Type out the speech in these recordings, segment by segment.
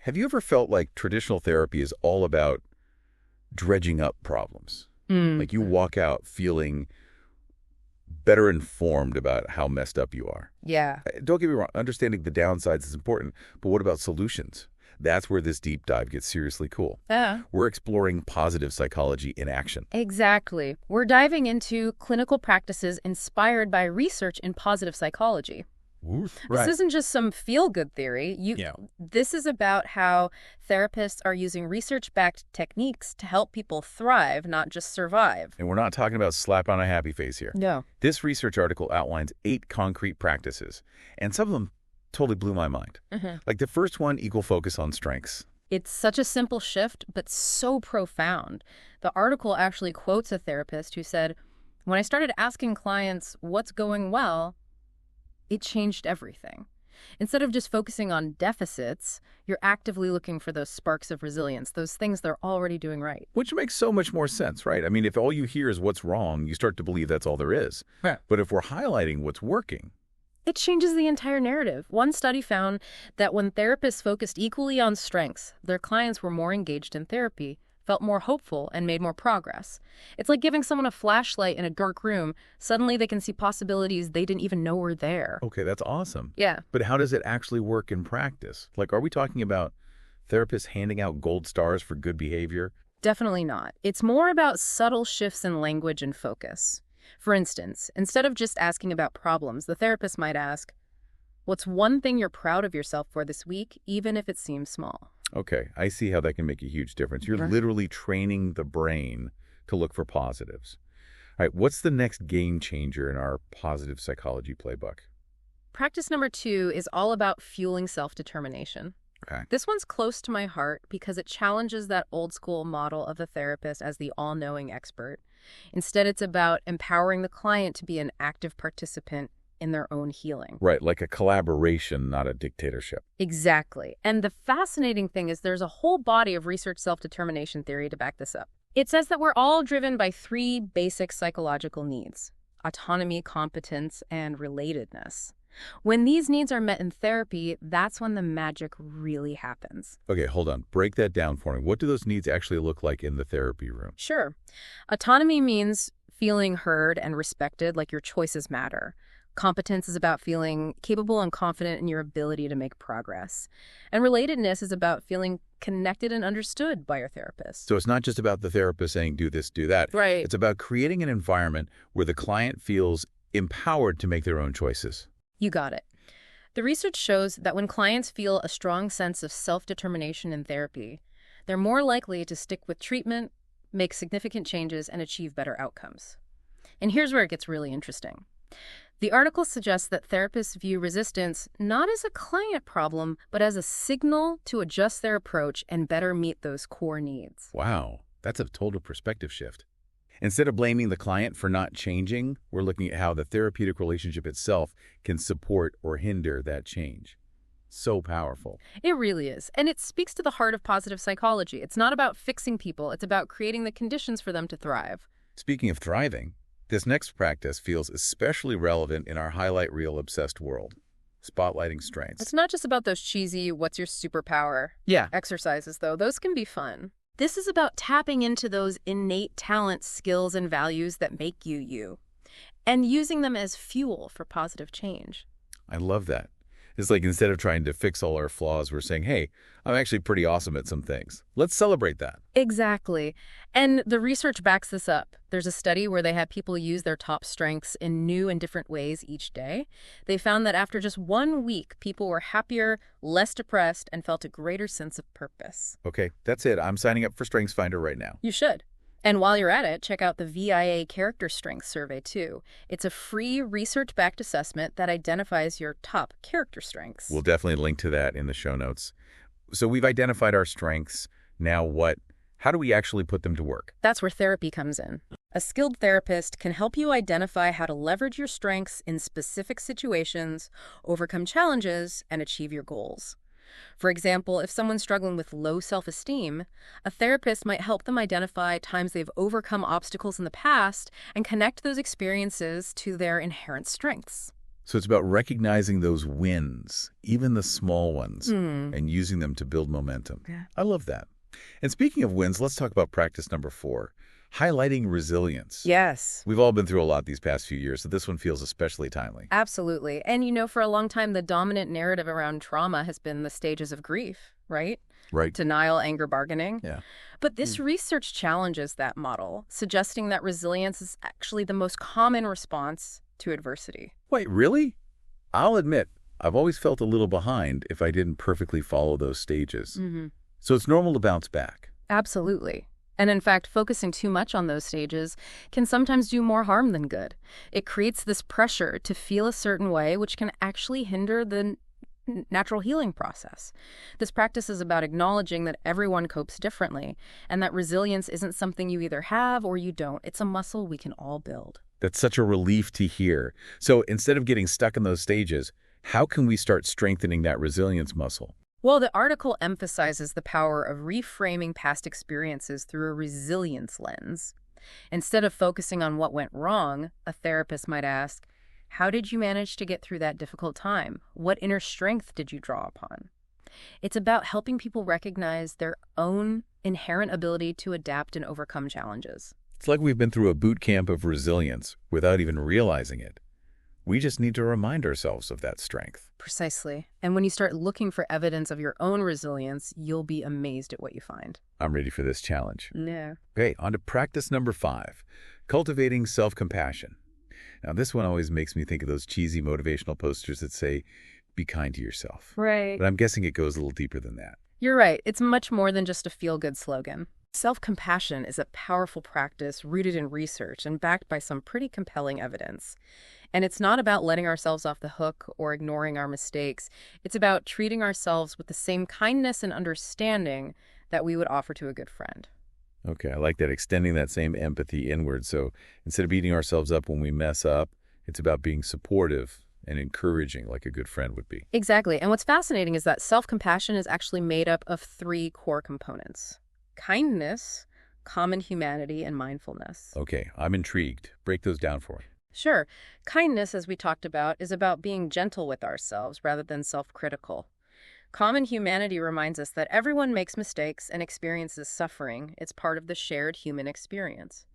Have you ever felt like traditional therapy is all about dredging up problems? Like you walk out feeling better informed about how messed up you are. Yeah. Don't get me wrong, understanding the downsides is important, but what about solutions? That's where this deep dive gets seriously cool. We're exploring positive psychology in action. Exactly. We're diving into clinical practices inspired by research in positive psychology. This isn't just some feel-good theory. This is about how therapists are using research-backed techniques to help people thrive, not just survive. And we're not talking about slap on a happy face here. No. This research article outlines 8 concrete practices, and some of them totally blew my mind. Like the first one, equal focus on strengths. It's such a simple shift, but so profound. The article actually quotes a therapist who said, "When I started asking clients what's going well, it changed everything. Instead of just focusing on deficits, you're actively looking for those sparks of resilience, those things they're already doing right." Which makes so much more sense, right? I mean, if all you hear is what's wrong, you start to believe that's all there is. Yeah. But if we're highlighting what's working, it changes the entire narrative. One study found that when therapists focused equally on strengths, their clients were more engaged in therapy, felt more hopeful, and made more progress. It's like giving someone a flashlight in a dark room. Suddenly they can see possibilities they didn't even know were there. okay, that's awesome. Yeah. But how does it actually work in practice? Like, are we talking about therapists handing out gold stars for good behavior? Definitely not. It's more about subtle shifts in language and focus. For instance, instead of just asking about problems, the therapist might ask, "What's one thing you're proud of yourself for this week, even if it seems small?" Okay, I see how that can make a huge difference. You're literally training the brain to look for positives. All right, what's the next game changer in our positive psychology playbook? Practice number 2 is all about fueling self-determination. Okay. This one's close to my heart because it challenges that old school model of the therapist as the all-knowing expert. Instead, it's about empowering the client to be an active participant in their own healing. Right, like a collaboration, not a dictatorship. Exactly. And the fascinating thing is there's a whole body of research self-determination theory to back this up. It says that we're all driven by 3 basic psychological needs: autonomy, competence, and relatedness. When these needs are met in therapy, that's when the magic really happens. Okay, hold on. Break that down for me. What do those needs actually look like in the therapy room? Sure. Autonomy means feeling heard and respected, like your choices matter. Competence is about feeling capable and confident in your ability to make progress. And relatedness is about feeling connected and understood by your therapist. So it's not just about the therapist saying, do this, do that. Right. It's about creating an environment where the client feels empowered to make their own choices. You got it. The research shows that when clients feel a strong sense of self-determination in therapy, they're more likely to stick with treatment, make significant changes, and achieve better outcomes. And here's where it gets really interesting. The article suggests that therapists view resistance not as a client problem, but as a signal to adjust their approach and better meet those core needs. Wow, that's a total perspective shift. Instead of blaming the client for not changing, we're looking at how the therapeutic relationship itself can support or hinder that change. So powerful. It really is. And it speaks to the heart of positive psychology. It's not about fixing people. It's about creating the conditions for them to thrive. Speaking of thriving, this next practice feels especially relevant in our highlight reel obsessed world. Spotlighting strengths. It's not just about those cheesy, what's your superpower exercises, though. Those can be fun. This is about tapping into those innate talents, skills, and values that make you you, and using them as fuel for positive change. I love that. It's like instead of trying to fix all our flaws, we're saying, hey, I'm actually pretty awesome at some things. Let's celebrate that. Exactly. And the research backs this up. There's a study where they had people use their top strengths in new and different ways each day. They found that after just 1 week, people were happier, less depressed, and felt a greater sense of purpose. Okay, that's it. I'm signing up for StrengthsFinder right now. You should. And while you're at it, check out the VIA Character Strengths Survey, too. It's a free research-backed assessment that identifies your top character strengths. We'll definitely link to that in the show notes. So we've identified our strengths. Now what? How do we actually put them to work? That's where therapy comes in. A skilled therapist can help you identify how to leverage your strengths in specific situations, overcome challenges, and achieve your goals. For example, if someone's struggling with low self-esteem, a therapist might help them identify times they've overcome obstacles in the past and connect those experiences to their inherent strengths. So it's about recognizing those wins, even the small ones, Hmm. and using them to build momentum. Yeah. I love that. And speaking of wins, let's talk about practice number 4, highlighting resilience. Yes. We've all been through a lot these past few years, so this one feels especially timely. Absolutely. And for a long time, the dominant narrative around trauma has been the stages of grief, right? Right. Denial, anger, bargaining. Yeah. But this research challenges that model, suggesting that resilience is actually the most common response to adversity. Wait, really? I'll admit, I've always felt a little behind if I didn't perfectly follow those stages. Mm-hmm. So it's normal to bounce back. Absolutely. And in fact, focusing too much on those stages can sometimes do more harm than good. It creates this pressure to feel a certain way, which can actually hinder the natural healing process. This practice is about acknowledging that everyone copes differently, and that resilience isn't something you either have or you don't. It's a muscle we can all build. That's such a relief to hear. So instead of getting stuck in those stages, how can we start strengthening that resilience muscle? Well, the article emphasizes the power of reframing past experiences through a resilience lens. Instead of focusing on what went wrong, a therapist might ask, how did you manage to get through that difficult time? What inner strength did you draw upon? It's about helping people recognize their own inherent ability to adapt and overcome challenges. It's like we've been through a boot camp of resilience without even realizing it. We just need to remind ourselves of that strength. Precisely. And when you start looking for evidence of your own resilience, you'll be amazed at what you find. I'm ready for this challenge. Yeah. Okay, on to practice number 5, cultivating self-compassion. Now, this one always makes me think of those cheesy motivational posters that say, be kind to yourself. Right. But I'm guessing it goes a little deeper than that. You're right. It's much more than just a feel-good slogan. Self-compassion is a powerful practice rooted in research and backed by some pretty compelling evidence. And it's not about letting ourselves off the hook or ignoring our mistakes. It's about treating ourselves with the same kindness and understanding that we would offer to a good friend. Okay, I like that, extending that same empathy inward. So instead of beating ourselves up when we mess up, it's about being supportive and encouraging like a good friend would be. Exactly. And what's fascinating is that self-compassion is actually made up of 3 core components: kindness, common humanity, and mindfulness. Okay, I'm intrigued. Break those down for me. Sure. Kindness, as we talked about, is about being gentle with ourselves rather than self-critical. Common humanity reminds us that everyone makes mistakes and experiences suffering. It's part of the shared human experience.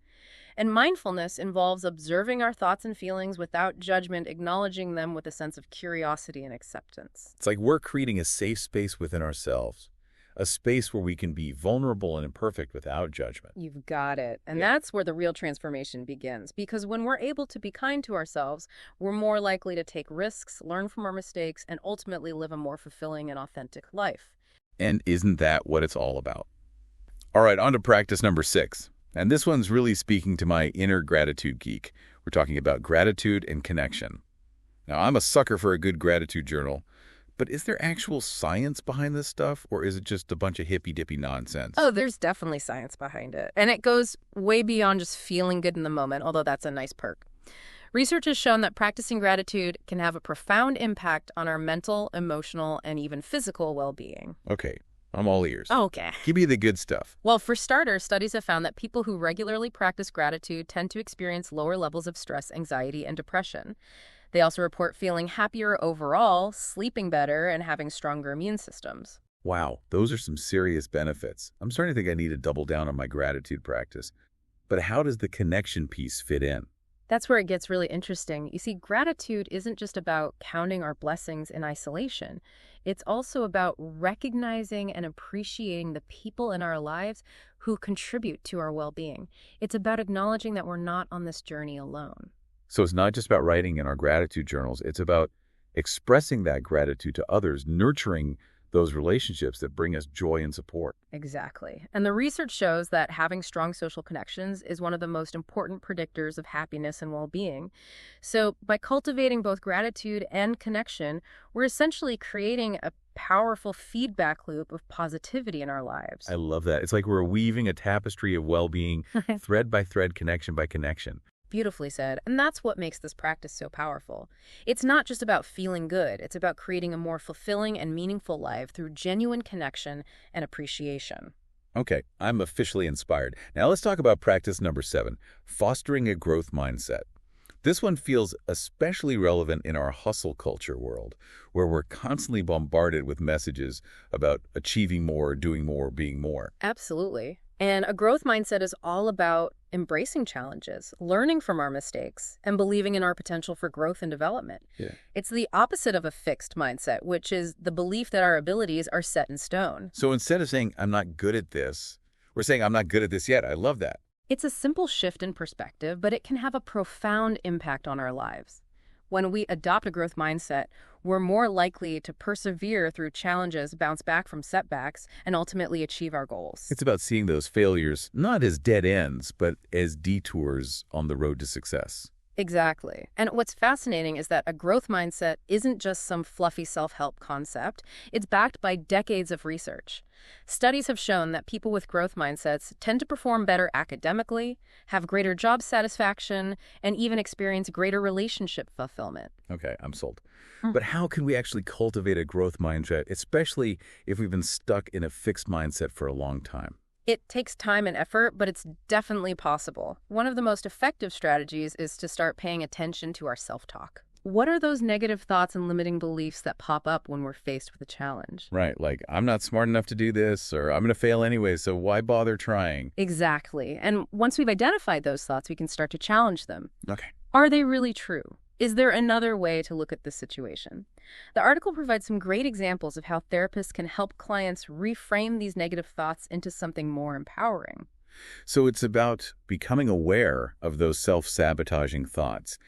And mindfulness involves observing our thoughts and feelings without judgment, acknowledging them with a sense of curiosity and acceptance. It's like we're creating a safe space within ourselves, a space where we can be vulnerable and imperfect without judgment. You've got it. And Yeah. that's where the real transformation begins. Because when we're able to be kind to ourselves, we're more likely to take risks, learn from our mistakes, and ultimately live a more fulfilling and authentic life. And isn't that what it's all about? All right, on to practice number 6. And this one's really speaking to my inner gratitude geek. We're talking about gratitude and connection. Now, I'm a sucker for a good gratitude journal, but is there actual science behind this stuff, or is it just a bunch of hippy-dippy nonsense? Oh, there's definitely science behind it. And it goes way beyond just feeling good in the moment, although that's a nice perk. Research has shown that practicing gratitude can have a profound impact on our mental, emotional, and even physical well-being. Okay, I'm all ears. Okay. Give me the good stuff. Well, for starters, studies have found that people who regularly practice gratitude tend to experience lower levels of stress, anxiety, and depression. They also report feeling happier overall, sleeping better, and having stronger immune systems. Wow, those are some serious benefits. I'm starting to think I need to double down on my gratitude practice. But how does the connection piece fit in? That's where it gets really interesting. You see, gratitude isn't just about counting our blessings in isolation. It's also about recognizing and appreciating the people in our lives who contribute to our well-being. It's about acknowledging that we're not on this journey alone. So it's not just about writing in our gratitude journals. It's about expressing that gratitude to others, nurturing those relationships that bring us joy and support. Exactly. And the research shows that having strong social connections is one of the most important predictors of happiness and well-being. So by cultivating both gratitude and connection, we're essentially creating a powerful feedback loop of positivity in our lives. I love that. It's like we're weaving a tapestry of well-being, thread by thread, connection by connection. Beautifully said. And that's what makes this practice so powerful. It's not just about feeling good. It's about creating a more fulfilling and meaningful life through genuine connection and appreciation. Okay, I'm officially inspired. Now let's talk about practice number 7, fostering a growth mindset. This one feels especially relevant in our hustle culture world, where we're constantly bombarded with messages about achieving more, doing more, being more. Absolutely. And a growth mindset is all about embracing challenges, learning from our mistakes, and believing in our potential for growth and development. Yeah. It's the opposite of a fixed mindset, which is the belief that our abilities are set in stone. So instead of saying, I'm not good at this, we're saying, I'm not good at this yet. I love that. It's a simple shift in perspective, but it can have a profound impact on our lives. When we adopt a growth mindset, we're more likely to persevere through challenges, bounce back from setbacks, and ultimately achieve our goals. It's about seeing those failures not as dead ends, but as detours on the road to success. Exactly. And what's fascinating is that a growth mindset isn't just some fluffy self-help concept. It's backed by decades of research. Studies have shown that people with growth mindsets tend to perform better academically, have greater job satisfaction, and even experience greater relationship fulfillment. Okay, I'm sold. But how can we actually cultivate a growth mindset, especially if we've been stuck in a fixed mindset for a long time? It takes time and effort, but it's definitely possible. One of the most effective strategies is to start paying attention to our self-talk. What are those negative thoughts and limiting beliefs that pop up when we're faced with a challenge? Right, like, I'm not smart enough to do this, or I'm going to fail anyway, so why bother trying? Exactly. And once we've identified those thoughts, we can start to challenge them. Okay. Are they really true? Is there another way to look at this situation? The article provides some great examples of how therapists can help clients reframe these negative thoughts into something more empowering. So it's about becoming aware of those self-sabotaging thoughts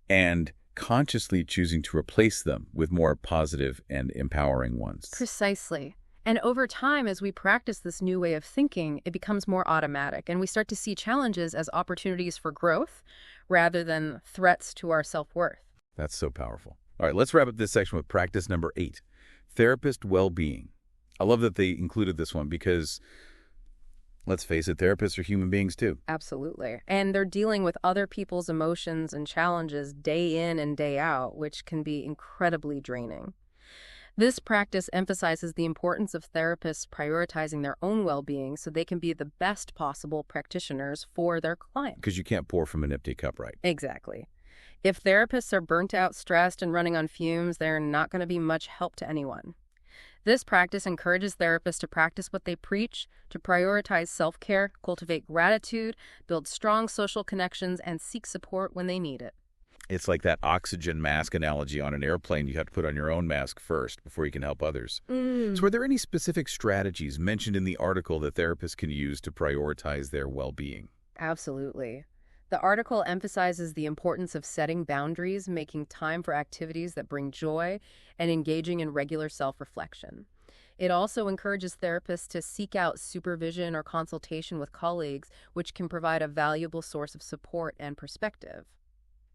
and consciously choosing to replace them with more positive and empowering ones. Precisely. And over time, as we practice this new way of thinking, it becomes more automatic, and we start to see challenges as opportunities for growth rather than threats to our self-worth. That's so powerful. All right, let's wrap up this section with practice number 8, therapist well-being. I love that they included this one because, let's face it, therapists are human beings too. Absolutely. And they're dealing with other people's emotions and challenges day in and day out, which can be incredibly draining. This practice emphasizes the importance of therapists prioritizing their own well-being so they can be the best possible practitioners for their clients. Because you can't pour from an empty cup, right? Exactly. If therapists are burnt out, stressed, and running on fumes, they're not going to be much help to anyone. This practice encourages therapists to practice what they preach, to prioritize self-care, cultivate gratitude, build strong social connections, and seek support when they need it. It's like that oxygen mask analogy on an airplane. You have to put on your own mask first before you can help others. So are there any specific strategies mentioned in the article that therapists can use to prioritize their well-being? Absolutely. The article emphasizes the importance of setting boundaries, making time for activities that bring joy, and engaging in regular self-reflection. It also encourages therapists to seek out supervision or consultation with colleagues, which can provide a valuable source of support and perspective.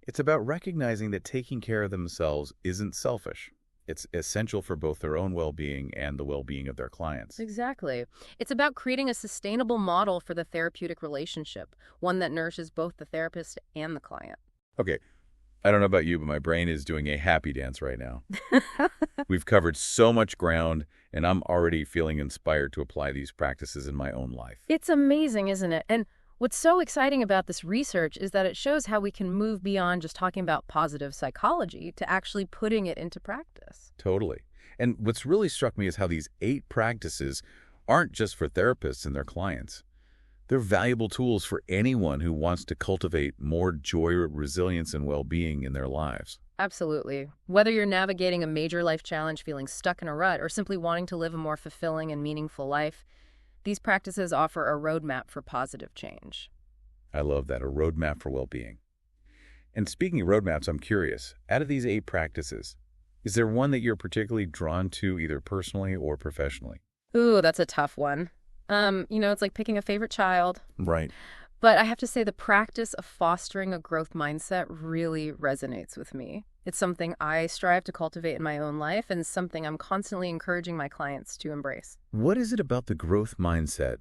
It's about recognizing that taking care of themselves isn't selfish. It's essential for both their own well-being and the well-being of their clients. Exactly. It's about creating a sustainable model for the therapeutic relationship, one that nourishes both the therapist and the client. Okay, I don't know about you, but my brain is doing a happy dance right now. We've covered so much ground, and I'm already feeling inspired to apply these practices in my own life. It's amazing, isn't it? And what's so exciting about this research is that it shows how we can move beyond just talking about positive psychology to actually putting it into practice. Totally. And what's really struck me is how these 8 practices aren't just for therapists and their clients. They're valuable tools for anyone who wants to cultivate more joy, resilience, and well-being in their lives. Absolutely. Whether you're navigating a major life challenge, feeling stuck in a rut, or simply wanting to live a more fulfilling and meaningful life, these practices offer a roadmap for positive change. I love that, a roadmap for well-being. And speaking of roadmaps, I'm curious, out of these 8 practices, is there one that you're particularly drawn to either personally or professionally? Ooh, that's a tough one. It's like picking a favorite child. Right. But I have to say the practice of fostering a growth mindset really resonates with me. It's something I strive to cultivate in my own life and something I'm constantly encouraging my clients to embrace. What is it about the growth mindset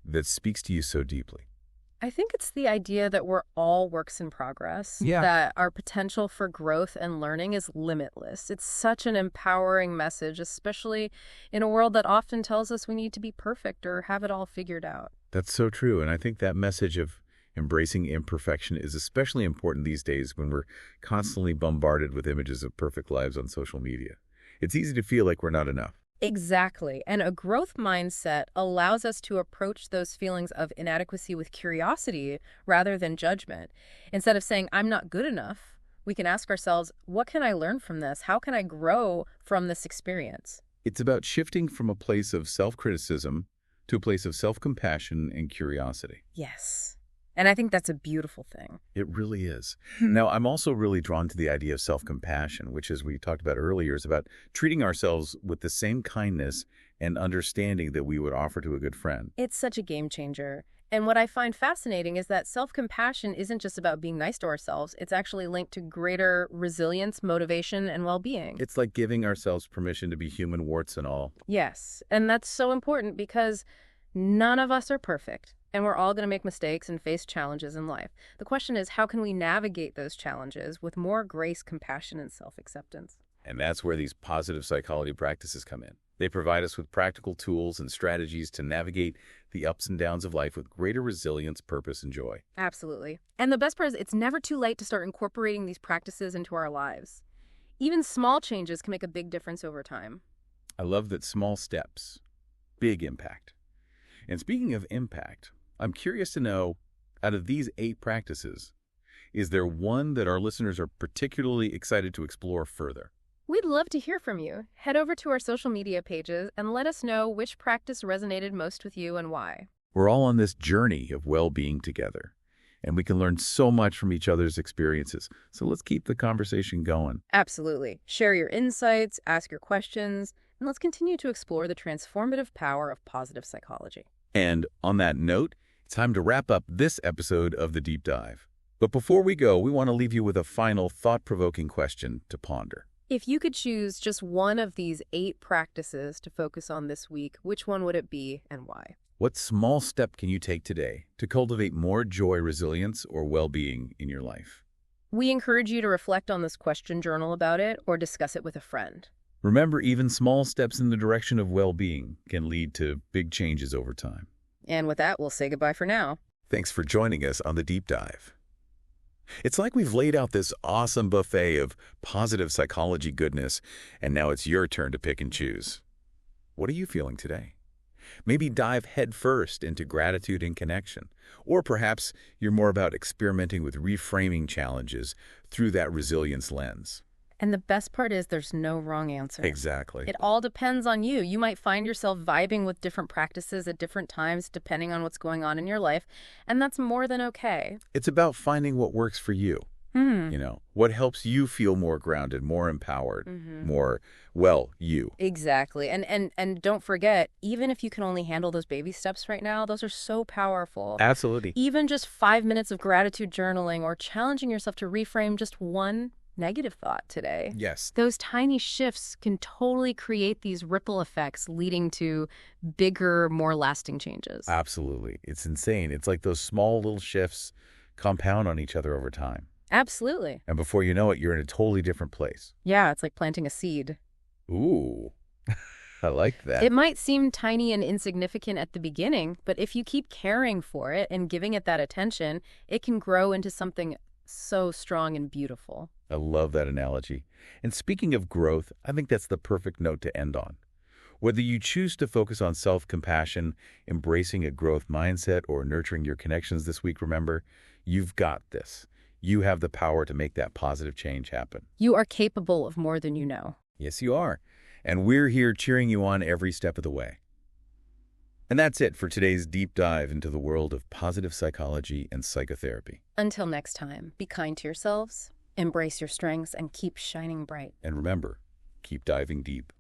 that speaks to you so deeply? I think it's the idea that we're all works in progress, Yeah. that our potential for growth and learning is limitless. It's such an empowering message, especially in a world that often tells us we need to be perfect or have it all figured out. That's so true. And I think that message of Embracing imperfection is especially important these days when we're constantly bombarded with images of perfect lives on social media. It's easy to feel like we're not enough. Exactly. And a growth mindset allows us to approach those feelings of inadequacy with curiosity rather than judgment. Instead of saying, I'm not good enough, we can ask ourselves, what can I learn from this? How can I grow from this experience? It's about shifting from a place of self-criticism to a place of self-compassion and curiosity. Yes. And I think that's a beautiful thing. It really is. Now, I'm also really drawn to the idea of self-compassion, which, as we talked about earlier, is about treating ourselves with the same kindness and understanding that we would offer to a good friend. It's such a game changer. And what I find fascinating is that self-compassion isn't just about being nice to ourselves. It's actually linked to greater resilience, motivation, and well-being. It's like giving ourselves permission to be human, warts and all. Yes. And that's so important because none of us are perfect. And we're all going to make mistakes and face challenges in life. The question is, how can we navigate those challenges with more grace, compassion, and self-acceptance? And that's where these positive psychology practices come in. They provide us with practical tools and strategies to navigate the ups and downs of life with greater resilience, purpose, and joy. Absolutely. And the best part is it's never too late to start incorporating these practices into our lives. Even small changes can make a big difference over time. I love that small steps, big impact. And speaking of impact, I'm curious to know, out of these 8 practices, is there one that our listeners are particularly excited to explore further? We'd love to hear from you. Head over to our social media pages and let us know which practice resonated most with you and why. We're all on this journey of well-being together, and we can learn so much from each other's experiences. So let's keep the conversation going. Absolutely. Share your insights, ask your questions, and let's continue to explore the transformative power of positive psychology. And on that note, it's time to wrap up this episode of The Deep Dive. But before we go, we want to leave you with a final thought-provoking question to ponder. If you could choose just one of these 8 practices to focus on this week, which one would it be and why? What small step can you take today to cultivate more joy, resilience, or well-being in your life? We encourage you to reflect on this question journal about it or discuss it with a friend. Remember, even small steps in the direction of well-being can lead to big changes over time. And with that, we'll say goodbye for now. Thanks for joining us on The Deep Dive. It's like we've laid out this awesome buffet of positive psychology goodness, and now it's your turn to pick and choose. What are you feeling today? Maybe dive headfirst into gratitude and connection. Or perhaps you're more about experimenting with reframing challenges through that resilience lens. And the best part is there's no wrong answer. Exactly. It all depends on you. You might find yourself vibing with different practices at different times depending on what's going on in your life, and that's more than okay. It's about finding what works for you. What helps you feel more grounded, more empowered, more, you. Exactly. And don't forget, even if you can only handle those baby steps right now, those are so powerful. Absolutely. Even just 5 minutes of gratitude journaling or challenging yourself to reframe just one negative thought today. Yes. Those tiny shifts can totally create these ripple effects leading to bigger, more lasting changes. Absolutely. It's insane. It's like those small little shifts compound on each other over time. Absolutely. And before you know it, you're in a totally different place. Yeah, it's like planting a seed. Ooh, I like that. It might seem tiny and insignificant at the beginning, but if you keep caring for it and giving it that attention, it can grow into something so strong and beautiful. I love that analogy. And speaking of growth, I think that's the perfect note to end on. Whether you choose to focus on self-compassion, embracing a growth mindset, or nurturing your connections this week, remember, you've got this. You have the power to make that positive change happen. You are capable of more than you know. Yes, you are. And we're here cheering you on every step of the way. And that's it for today's deep dive into the world of positive psychology and psychotherapy. Until next time, be kind to yourselves, embrace your strengths, and keep shining bright. And remember, keep diving deep.